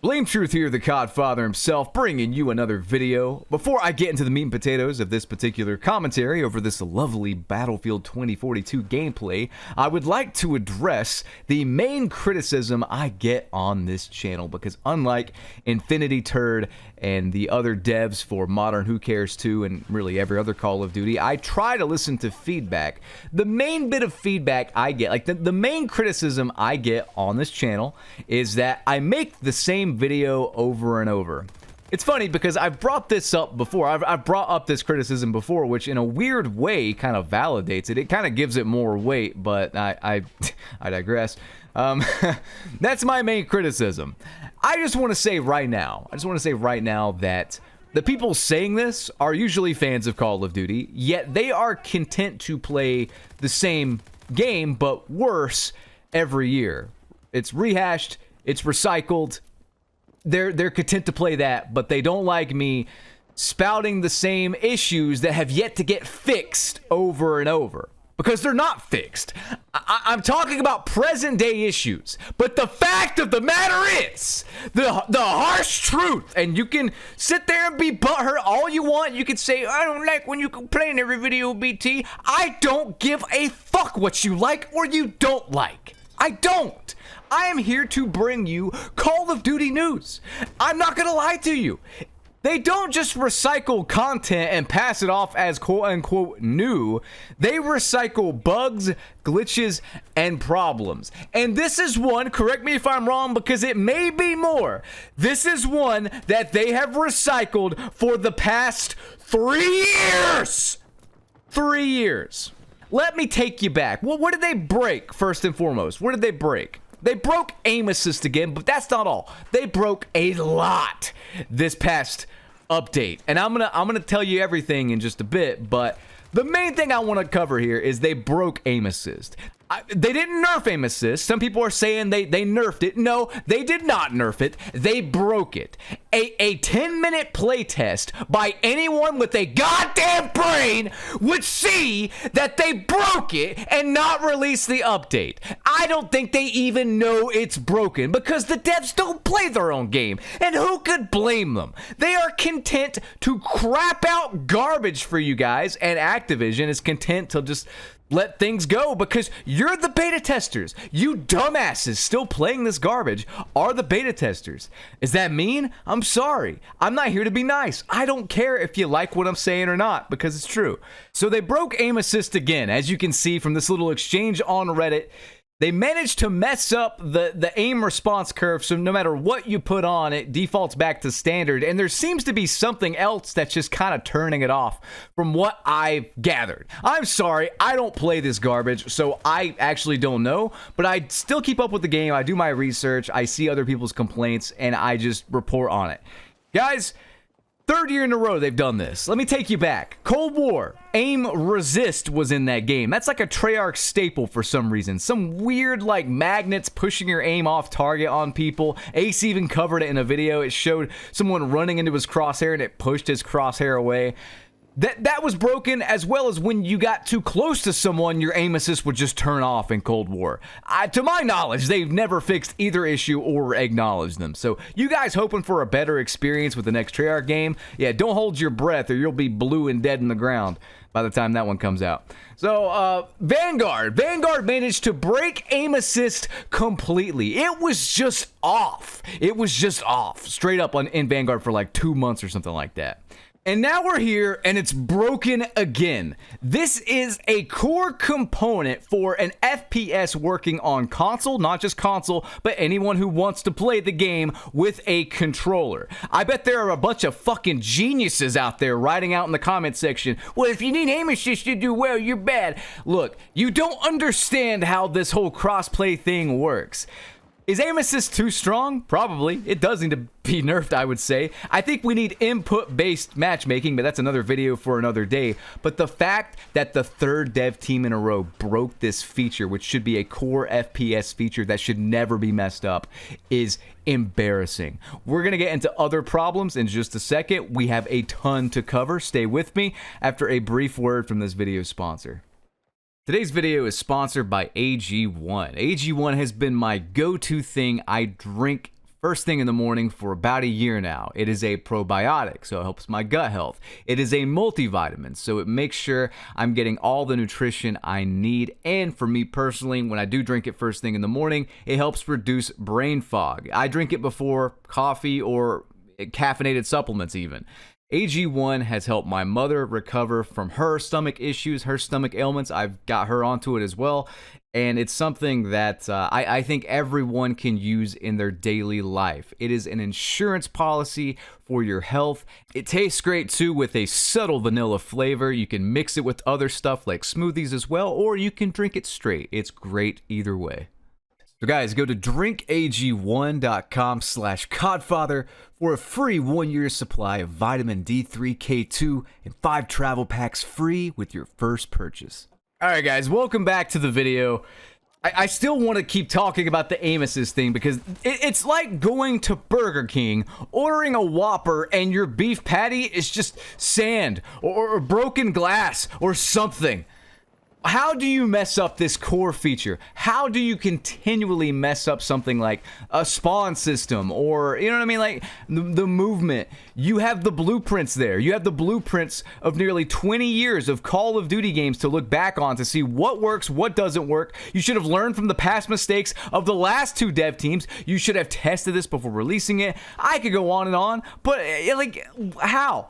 Blame Truth here, the Codfather himself, bringing you another video. Before I get into the meat and potatoes of this particular commentary over this lovely Battlefield 2042 gameplay, I would like to address the main criticism I get on this channel, because unlike Infinity Turd and the other devs for Modern Who Cares 2 and really every other Call of Duty, I try to listen to feedback. The main bit of feedback I get, like the main criticism I get on this channel, is that I make the same video over and over. It's funny because I've brought this up before. I've brought up this criticism before, which in a weird way kind of validates it. It kind of gives it more weight, but I digress. That's my main criticism. I just want to say right now, that the people saying this are usually fans of Call of Duty, yet they are content to play the same game, but worse every year. It's rehashed, it's recycled. They're content to play that, but they don't like me spouting the same issues that have yet to get fixed over and over. Because they're not fixed. I'm talking about present day issues. But the fact of the matter is, the harsh truth, and you can sit there and be butthurt all you want. You can say, I don't like when you complain every video, BT. I don't give a fuck what you like or you don't like. I don't. I am here to bring you Call of Duty news. I'm not gonna lie to you. They don't just recycle content and pass it off as quote-unquote new. They recycle bugs, glitches, and problems. And this is one, correct me if I'm wrong, because it may be more. This is one that they have recycled for the past 3 years. 3 years. Let me take you back. Well, what did they break, first and foremost? What did they break? They broke aim assist again, but that's not all. They broke a lot this past update. And I'm gonna tell you everything in just a bit, but the main thing I want to cover here is they broke aim assist. They didn't nerf aim assist. Some people are saying they nerfed it. No, they did not nerf it. They broke it. A 10-minute playtest by anyone with a goddamn brain would see that they broke it and not release the update. I don't think they even know it's broken because the devs don't play their own game. And who could blame them? They are content to crap out garbage for you guys, and Activision is content to just let things go because you're the beta testers. You dumbasses still playing this garbage are the beta testers. Is that mean? I'm sorry. I'm not here to be nice. I don't care if you like what I'm saying or not because it's true. So they broke aim assist again. As you can see from this little exchange on Reddit, they managed to mess up the aim response curve, so no matter what you put on, it defaults back to standard, and there seems to be something else that's just kind of turning it off from what I've gathered. I'm sorry, I don't play this garbage, so I actually don't know, but I still keep up with the game, I do my research, I see other people's complaints, and I just report on it. Guys, 3rd year in a row they've done this. Let me take you back. Cold War, aim resist was in that game. That's like a Treyarch staple for some reason. Some weird like magnets pushing your aim off target on people. Ace even covered it in a video. It showed someone running into his crosshair and it pushed his crosshair away. That was broken, as well as when you got too close to someone, your aim assist would just turn off in Cold War. To my knowledge, they've never fixed either issue or acknowledged them. So you guys hoping for a better experience with the next Treyarch game? Yeah, don't hold your breath or you'll be blue and dead in the ground by the time that one comes out. So, Vanguard managed to break aim assist completely. It was just off. It was just off. Straight up in Vanguard for like 2 months or something like that. And now we're here, and it's broken again. This is a core component for an FPS working on console, not just console, but anyone who wants to play the game with a controller. I bet there are a bunch of fucking geniuses out there writing out in the comment section, well, if you need aim assist to do well, you're bad. Look, you don't understand how this whole crossplay thing works. Is aim assist too strong? Probably. It does need to be nerfed, I would say. I think we need input-based matchmaking, but that's another video for another day. But the fact that the 3rd dev team in a row broke this feature, which should be a core FPS feature that should never be messed up, is embarrassing. We're going to get into other problems in just a second. We have a ton to cover. Stay with me after a brief word from this video's sponsor. Today's video is sponsored by AG1. AG1 has been my go-to thing I drink first thing in the morning for about a year now. It is a probiotic, so it helps my gut health. It is a multivitamin, so it makes sure I'm getting all the nutrition I need. And for me personally, when I do drink it first thing in the morning, it helps reduce brain fog. I drink it before coffee or caffeinated supplements even. AG1 has helped my mother recover from her stomach issues, her stomach ailments. I've got her onto it as well. And it's something that I think everyone can use in their daily life. It is an insurance policy for your health. It tastes great too with a subtle vanilla flavor. You can mix it with other stuff like smoothies as well, or you can drink it straight. It's great either way. So guys, go to drinkag1.com/Codfather for a free 1-year supply of vitamin D3, K2, and 5 travel packs free with your first purchase. All right, guys, welcome back to the video. I still want to keep talking about the Amos's thing because it's like going to Burger King, ordering a Whopper, and your beef patty is just sand or broken glass or something. How do you mess up this core feature? How do you continually mess up something like a spawn system or, you know what I mean, like the movement? You have the blueprints there. You have the blueprints of nearly 20 years of Call of Duty games to look back on to see what works, what doesn't work. You should have learned from the past mistakes of the last 2 dev teams. You should have tested this before releasing it. I could go on, but like, how?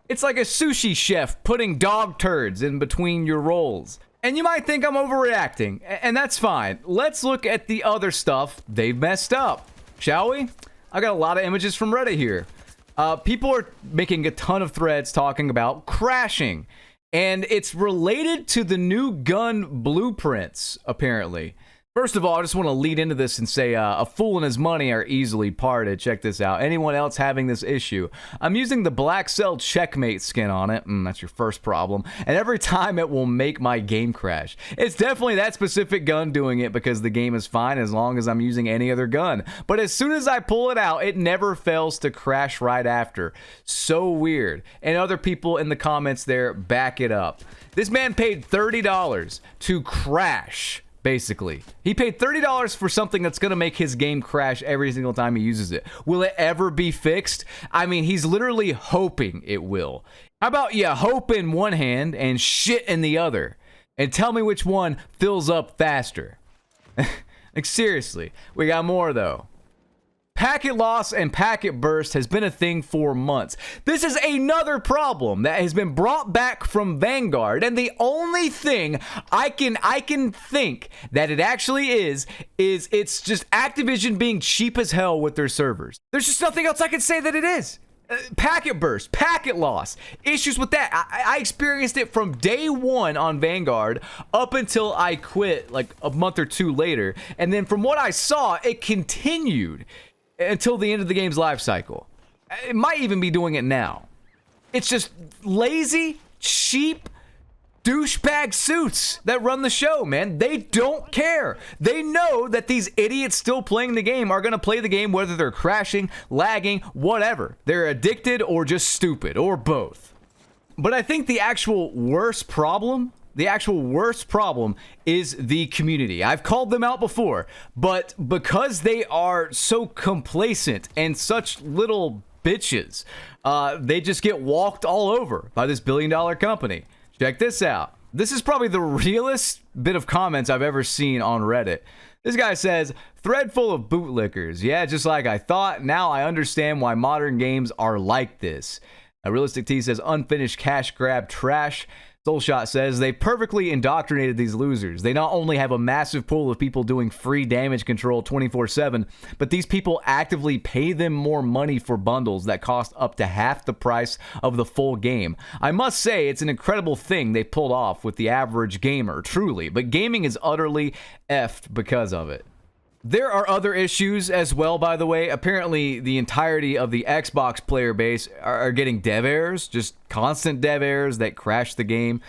It's like a sushi chef putting dog turds in between your rolls. And you might think I'm overreacting, and that's fine. Let's look at the other stuff they've messed up, shall we? I got a lot of images from Reddit here. People are making a ton of threads talking about crashing, and it's related to the new gun blueprints, apparently. First of all, I just want to lead into this and say a fool and his money are easily parted. Check this out. Anyone else having this issue? I'm using the Black Cell Checkmate skin on it. That's your first problem. And every time it will make my game crash. It's definitely that specific gun doing it because the game is fine as long as I'm using any other gun. But as soon as I pull it out, it never fails to crash right after. So weird. And other people in the comments there back it up. This man paid $30 to crash. Basically, he paid $30 for something that's gonna make his game crash every single time he uses it. Will it ever be fixed? I mean, he's literally hoping it will. How about you hope in one hand and shit in the other? And tell me which one fills up faster. Like, seriously. We got more, though. Packet loss and packet burst has been a thing for months. This is another problem that has been brought back from Vanguard, and the only thing I can think that it actually is it's just Activision being cheap as hell with their servers. There's just nothing else I can say that it is. Packet burst, packet loss, issues with that. I experienced it from day one on Vanguard up until I quit like a month or 2 later, and then from what I saw, it continued until the end of the game's life cycle. It might even be doing it now. It's just lazy, cheap, douchebag suits that run the show, man. They don't care. They know that these idiots still playing the game are going to play the game whether they're crashing, lagging, whatever. They're addicted or just stupid, or both. But I think the actual worst problem is the community. I've called them out before, but because they are so complacent and such little bitches, they just get walked all over by this billion-dollar company. Check this out. This is probably the realest bit of comments I've ever seen on Reddit. This guy says, thread full of bootlickers. Yeah, just like I thought. Now I understand why modern games are like this. Realistic T says, unfinished cash grab trash. Soulshot says, they perfectly indoctrinated these losers. They not only have a massive pool of people doing free damage control 24/7, but these people actively pay them more money for bundles that cost up to half the price of the full game. I must say, it's an incredible thing they pulled off with the average gamer, truly, but gaming is utterly effed because of it. There are other issues as well, by the way. Apparently, the entirety of the Xbox player base are getting dev errors, just constant dev errors that crash the game.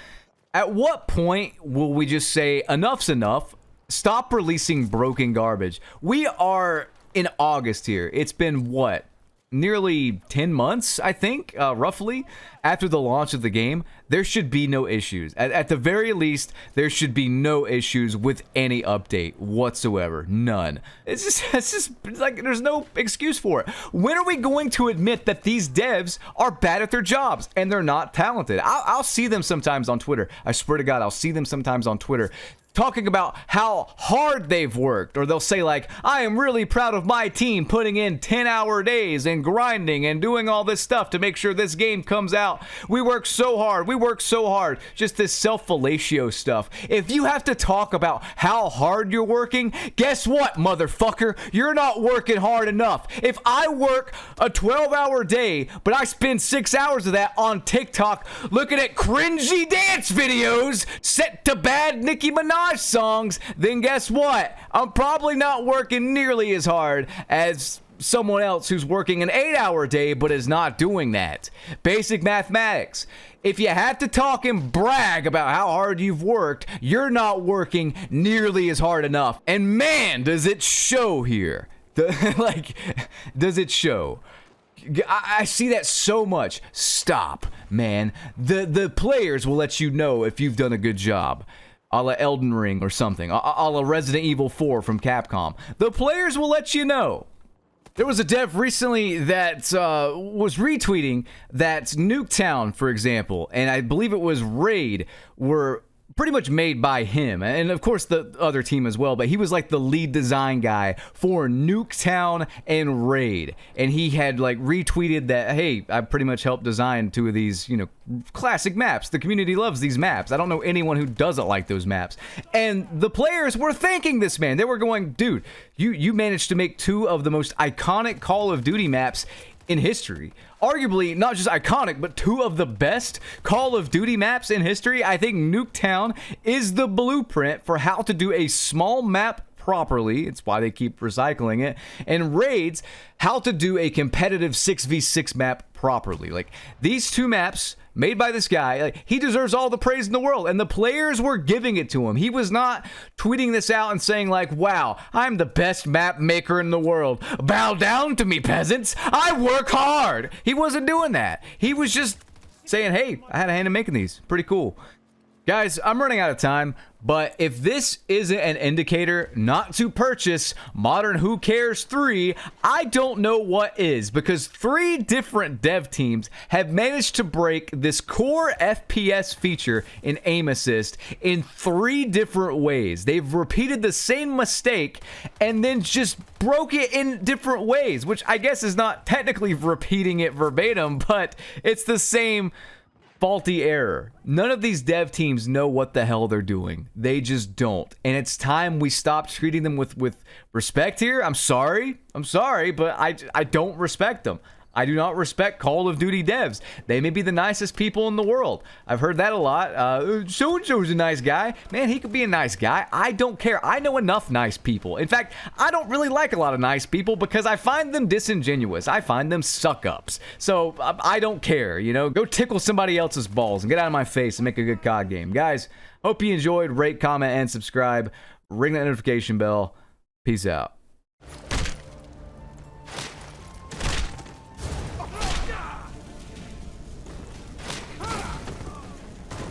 At what point will we just say, enough's enough, stop releasing broken garbage? We are in August here. It's been, what, nearly 10 months, I think, roughly, after the launch of the game, there should be no issues. At the very least, there should be no issues with any update whatsoever. None. It's just like there's no excuse for it. When are we going to admit that these devs are bad at their jobs and they're not talented? I'll see them sometimes on Twitter. I swear to God, I'll see them sometimes on Twitter talking about how hard they've worked, or they'll say like, I am really proud of my team putting in 10-hour days and grinding and doing all this stuff to make sure this game comes out. We work so hard. Just this self-fellatio stuff. If you have to talk about how hard you're working, guess what, motherfucker? You're not working hard enough. If I work a 12-hour day, but I spend 6 hours of that on TikTok looking at cringy dance videos set to bad Nicki Minaj songs, then guess what? I'm probably not working nearly as hard as someone else who's working an 8-hour day but is not doing that. Basic mathematics. If you have to talk and brag about how hard you've worked, you're not working nearly as hard enough. And man, does it show here. Does it show? I see that so much. Stop, man. The players will let you know if you've done a good job. A la Elden Ring or something. A la Resident Evil 4 from Capcom. The players will let you know. There was a dev recently that was retweeting that Nuketown, for example, and I believe it was Raid, were pretty much made by him, and of course the other team as well, but he was like the lead design guy for Nuketown and Raid, and he had like retweeted that, hey, I pretty much helped design 2 of these, you know, classic maps. The community loves these maps. I don't know anyone who doesn't like those maps. And the players were thanking this man. They were going, dude, you managed to make 2 of the most iconic Call of Duty maps in history. Arguably, not just iconic, but 2 of the best Call of Duty maps in history. I think Nuketown is the blueprint for how to do a small map properly. It's why they keep recycling it. And Raids, how to do a competitive 6v6 map properly. Like, these 2 maps made by this guy, like, he deserves all the praise in the world, and the players were giving it to him. He was not tweeting this out and saying like, wow, I'm the best map maker in the world, bow down to me, peasants, I work hard. He wasn't doing that. He was just saying, hey, I had a hand in making these. Pretty cool. Guys, I'm running out of time, but if this isn't an indicator not to purchase Modern Who Cares 3, I don't know what is, because 3 different dev teams have managed to break this core FPS feature in aim assist in 3 different ways. They've repeated the same mistake and then just broke it in different ways, which I guess is not technically repeating it verbatim, but it's the same faulty error. None of these dev teams know what the hell they're doing. They just don't. And it's time we stop treating them with respect here. I'm sorry, but I don't respect them. I do not respect Call of Duty devs. They may be the nicest people in the world. I've heard that a lot. So-and-so's a nice guy. Man, he could be a nice guy. I don't care. I know enough nice people. In fact, I don't really like a lot of nice people because I find them disingenuous. I find them suck-ups. So, I don't care, you know? Go tickle somebody else's balls and get out of my face and make a good COD game. Guys, hope you enjoyed. Rate, comment, and subscribe. Ring that notification bell. Peace out.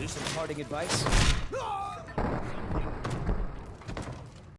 Some parting advice?